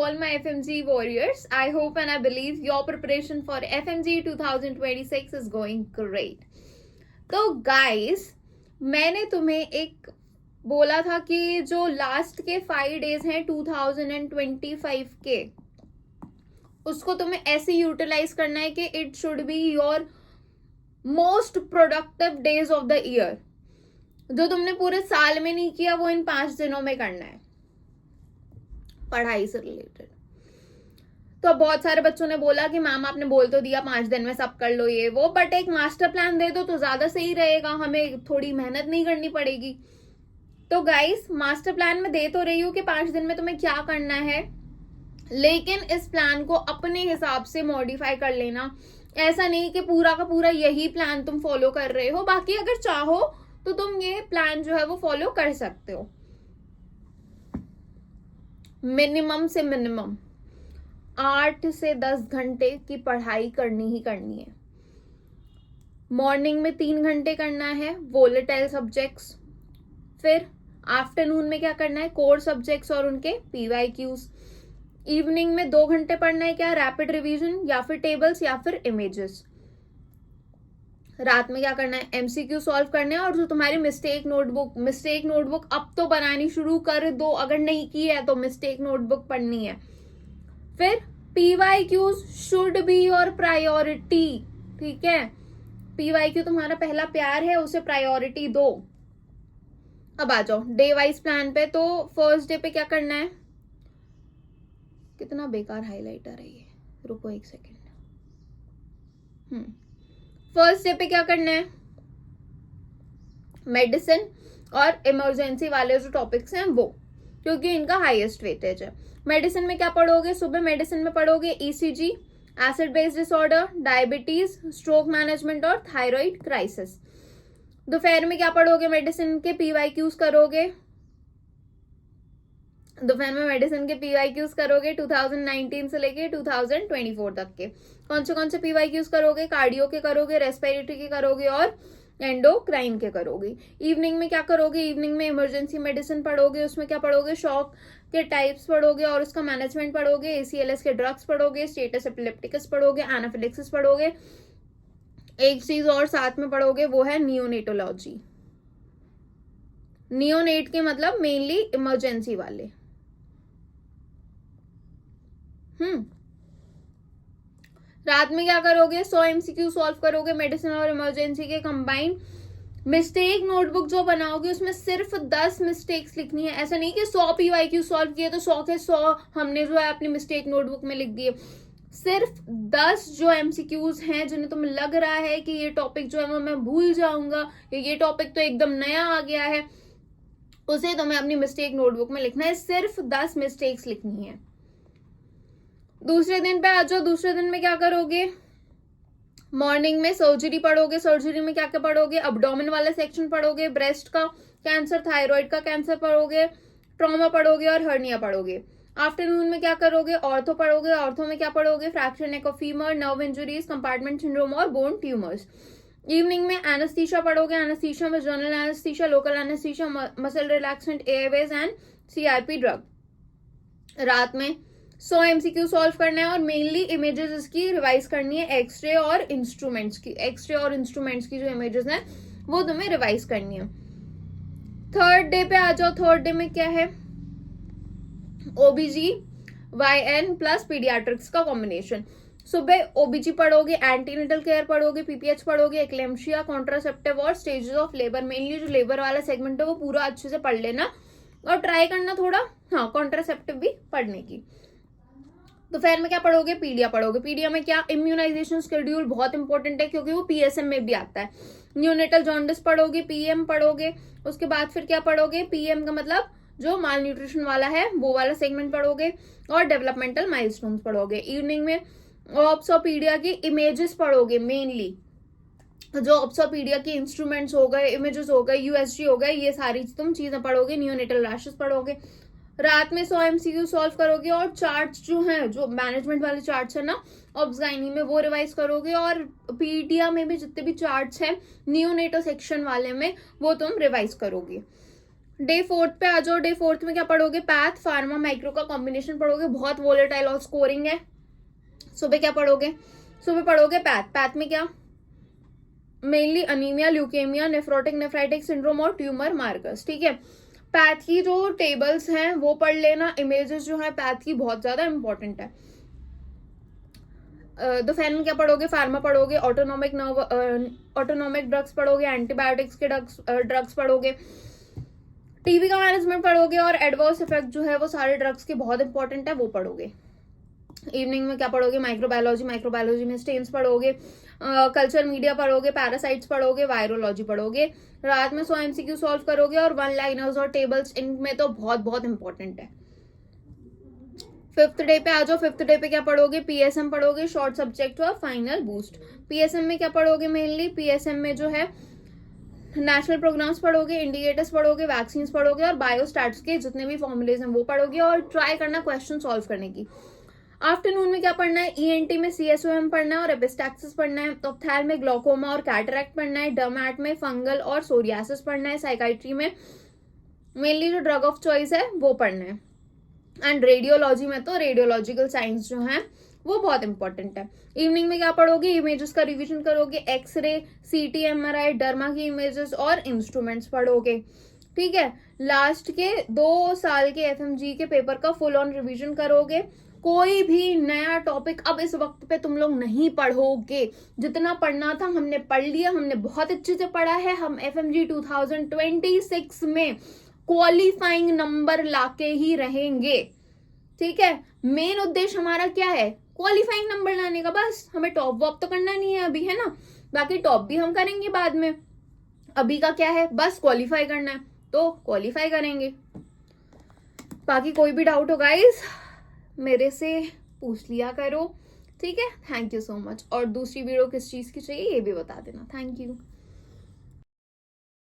all my FMG warriors. I hope and I believe your preparation for FMG 2026 is going great. तो guys, मैंने तुम्हें एक बोला था कि जो लास्ट के 5 days हैं 2025 के, उसको तुम्हें ऐसे यूटिलाइज करना है कि it should be your most productive days of the year. जो तुमने पूरे साल में नहीं किया वो इन 5 दिनों में करना है पढ़ाई से रिलेटेड. तो बहुत सारे बच्चों ने बोला कि मैम आपने बोल तो दिया 5 दिन में सब कर लो ये वो, बट एक मास्टर प्लान दे दो तो ज्यादा सही रहेगा, हमें थोड़ी मेहनत नहीं करनी पड़ेगी. तो गाइस, मास्टर प्लान में दे तो रही हूँ कि 5 दिन में तुम्हें क्या करना है, लेकिन इस प्लान को अपने हिसाब से मॉडिफाई कर लेना. ऐसा नहीं कि पूरा का पूरा यही प्लान तुम फॉलो कर रहे हो. बाकी अगर चाहो तो तुम ये प्लान जो है वो फॉलो कर सकते हो. मिनिमम से मिनिमम 8 से 10 घंटे की पढ़ाई करनी ही करनी है. मॉर्निंग में 3 घंटे करना है वोलेटाइल सब्जेक्ट्स. फिर आफ्टरनून में क्या करना है, कोर सब्जेक्ट्स और उनके PYQs. इवनिंग में 2 घंटे पढ़ना है क्या, रैपिड रिवीजन या फिर टेबल्स या फिर इमेजेस. रात में क्या करना है, MCQ सॉल्व करने हैं. और जो तुम्हारी मिस्टेक नोटबुक अब तो बनानी शुरू कर दो, अगर नहीं की है तो मिस्टेक नोटबुक पढ़नी है. फिर PYQs should be your priority. ठीक है, PYQ तुम्हारा पहला प्यार है, उसे प्रायोरिटी दो. अब आ जाओ डे वाइज प्लान पे. तो फर्स्ट डे पे क्या करना है, कितना बेकार हाईलाइटर है ये, रुको एक सेकेंड. फर्स्ट डे पे क्या करना है, मेडिसिन और इमरजेंसी वाले जो टॉपिक्स हैं वो, क्योंकि इनका हाईएस्ट वेटेज है. मेडिसिन में क्या पढ़ोगे, सुबह मेडिसिन में पढ़ोगे ECG, acid base disorder, diabetes, stroke management और थायराइड क्राइसिस. दोपहर में क्या पढ़ोगे, मेडिसिन के PYQs करोगे. दोपहर में मेडिसिन के PYQs करोगे 2019 से लेके 2024 तक के. कौन से PYQs करोगे, कार्डियो के करोगे, रेस्पिरेटरी के करोगे और एंडोक्राइन के करोगे. इवनिंग में क्या करोगे, इवनिंग में इमरजेंसी मेडिसिन पढ़ोगे. उसमें क्या पढ़ोगे, शॉक के टाइप्स पढ़ोगे और उसका मैनेजमेंट पढ़ोगे. ACLS के ड्रग्स पढ़ोगे, स्टेटस एपिलेप्टिकस पढ़ोगे, एनाफिलेक्सिस पढ़ोगे. एक चीज और साथ में पढ़ोगे, वो है नियोनेटोलॉजी. नियोनेट के मतलब मेनली इमरजेंसी वाले. रात में क्या करोगे, 100 MCQ सॉल्व करोगे मेडिसिन और इमरजेंसी के कंबाइंड. मिस्टेक नोटबुक जो बनाओगे उसमें सिर्फ 10 मिस्टेक्स लिखनी है. ऐसा नहीं कि 100 PYQ सॉल्व किए तो 100 के 100 हमने जो है अपनी मिस्टेक नोटबुक में लिख दिए. सिर्फ 10 जो MCQs हैं जिन्हें तुम्हें लग रहा है कि ये टॉपिक जो है वो मैं भूल जाऊंगा, ये टॉपिक तो एकदम नया आ गया है, उसे तुम्हें अपनी मिस्टेक नोटबुक में लिखना है. सिर्फ 10 मिस्टेक्स लिखनी है. दूसरे दिन पे आ जाओ. दूसरे दिन में क्या करोगे, मॉर्निंग में सर्जरी पढ़ोगे. सर्जरी में क्या क्या पढ़ोगे, अब्डोमेन वाला सेक्शन पढ़ोगे, ब्रेस्ट का कैंसर, थायराइड का कैंसर पढ़ोगे, ट्रॉमा पढ़ोगे और हर्निया पढ़ोगे. आफ्टरनून में क्या करोगे, ऑर्थो पढ़ोगे. ऑर्थो में क्या पढ़ोगे, fracture neck of femur, nerve injuries, compartment syndrome और बोन ट्यूमर्स. इवनिंग में एनेस्थीसिया पढ़ोगे. एनेस्थीसिया में general anaesthesia, local anaesthesia, muscle relaxant, Airways and CRP drug. रात में 100 MCQ सॉल्व करना है और मेनली इमेजेस इसकी रिवाइज करनी है. एक्सरे और इंस्ट्रूमेंट्स की जो इमेजेस हैं वो तुम्हें रिवाइज करनी है. थर्ड डे पे आ जाओ. थर्ड डे में क्या है, OBGYN प्लस पीडियाट्रिक्स का कॉम्बिनेशन. सुबह OBG पढ़ोगे, एंटीनेटल केयर पढ़ोगे, PPH पढ़ोगे, एक्लेम्शिया, कॉन्ट्रासेप्टिव और स्टेजेस ऑफ लेबर. मेनली जो लेबर वाला सेगमेंट है वो पूरा अच्छे से पढ़ लेना और ट्राई करना थोड़ा कॉन्ट्रासेप्टिव भी पढ़ने की. दोपहर में क्या पढ़ोगे, पीडिया पढ़ोगे. पीडिया में क्या, इम्यूनाइजेशन शेड्यूल बहुत इंपॉर्टेंट है क्योंकि वो PSM में भी आता है. न्यूनेटल जॉन्डिस पढ़ोगे, PM पढ़ोगे. उसके बाद फिर क्या पढ़ोगे, PM का मतलब जो माल न्यूट्रिशन वाला है वो वाला सेगमेंट पढ़ोगे और डेवलपमेंटल माइलस्टोन्स पढ़ोगे. इवनिंग में ऑप्सोपीडिया की इमेजेस पढ़ोगे. मेनली जो ऑप्सोपीडिया के इंस्ट्रूमेंट्स हो गए, इमेजेस हो गए, USG हो गए, ये सारी तुम चीजें पढ़ोगे. नियोनेटल रैशेस पढ़ोगे. रात में 100 MCQ सॉल्व करोगे और चार्ट्स जो हैं, जो मैनेजमेंट वाले चार्ट्स है ना ऑब्सगाइनी में, वो रिवाइज करोगे. और पीडिया में भी जितने भी चार्ट्स हैं नियोनेटो सेक्शन वाले में वो तुम रिवाइज करोगे. डे 4 पे आ जाओ। डे 4 में क्या पढ़ोगे? पैथ, फार्मा, माइक्रो का कॉम्बिनेशन पढ़ोगे, बहुत वोलेटाइल और स्कोरिंग है। सुबह क्या पढ़ोगे? सुबह पढ़ोगे पैथ। पैथ में क्या? Mainly anaemia, leukaemia, nephrotic nephritic syndrome और ट्यूमर मार्कर्स। ठीक है, पैथ की जो टेबल्स हैं वो पढ़ लेना। इमेजेस जो है पैथ की बहुत ज्यादा इंपॉर्टेंट है। दोपहर में क्या पढ़ोगे? फार्मा पढ़ोगे, ऑटोनोमिक ड्रग्स पढ़ोगे, एंटीबायोटिक्स के ड्रग्स पढ़ोगे, टीबी का मैनेजमेंट पढ़ोगे, और एडवर्स इफेक्ट जो है वो सारे ड्रग्स के बहुत इंपॉर्टेंट है, वो पढ़ोगे। इवनिंग में क्या पढ़ोगे? माइक्रोबायोलॉजी में स्टेन्स पढ़ोगे, कल्चर मीडिया पढ़ोगे, पैरासाइट्स पढ़ोगे, वायरोलॉजी पढ़ोगे। रात में 100 MCQ सॉल्व करोगे, और 1 लाइनर्स और टेबल्स इनमें तो बहुत बहुत इंपॉर्टेंट है। 5th डे पे आ जाओ। 5th डे पे क्या पढ़ोगे? पीएसएम पढ़ोगे, शॉर्ट सब्जेक्ट और फाइनल बूस्ट। पीएसएम में क्या पढ़ोगे? मेनली पीएसएम में जो है नेशनल प्रोग्राम्स पढ़ोगे, इंडिकेटर्स पढ़ोगे, वैक्सीन पढ़ोगे, और बायोस्टैट्स के जितने भी फॉर्मुलेज हैं वो पढ़ोगे, और ट्राई करना क्वेश्चन सॉल्व करने की। आफ्टरनून में क्या पढ़ना है? ईएनटी में सीएसओएम पढ़ना है और एपिस्टैक्सिस पढ़ना है। ऑप्थेल में ग्लोकोमा और कैटरैक्ट पढ़ना है। डर्मैट में फंगल और सोरियासिस पढ़ना है। साइकाइट्री में मेनली जो ड्रग ऑफ चॉइस है वो पढ़ना है। एंड रेडियोलॉजी में तो रेडियोलॉजिकल साइंस जो है वो बहुत इंपॉर्टेंट है। इवनिंग में क्या पढ़ोगे? इमेजेस का रिवीजन करोगे, एक्सरे, सीटी, एमआरआई, डर्मा की इमेजेस और इंस्ट्रूमेंट्स पढ़ोगे। ठीक है, लास्ट के 2 साल के एफएमजी के पेपर का फुल ऑन रिवीजन करोगे। कोई भी नया टॉपिक अब इस वक्त पे तुम लोग नहीं पढ़ोगे। जितना पढ़ना था हमने पढ़ लिया, हमने बहुत अच्छे से पढ़ा है। हम एफएमजी 2026 में क्वालिफाइंग नंबर लाके ही रहेंगे। ठीक है, मेन उद्देश्य हमारा क्या है? क्वालिफाइंग नंबर लाने का। बस हमें टॉप वॉप तो करना नहीं है अभी, है ना। बाकी टॉप भी हम करेंगे बाद में। अभी का क्या है? बस क्वालिफाई करना है, तो क्वालिफाई करेंगे। बाकी कोई भी डाउट हो गाइस मेरे से पूछ लिया करो। ठीक है, थैंक यू सो मच। और दूसरी वीडियो किस चीज की चाहिए ये भी बता देना। Thank you.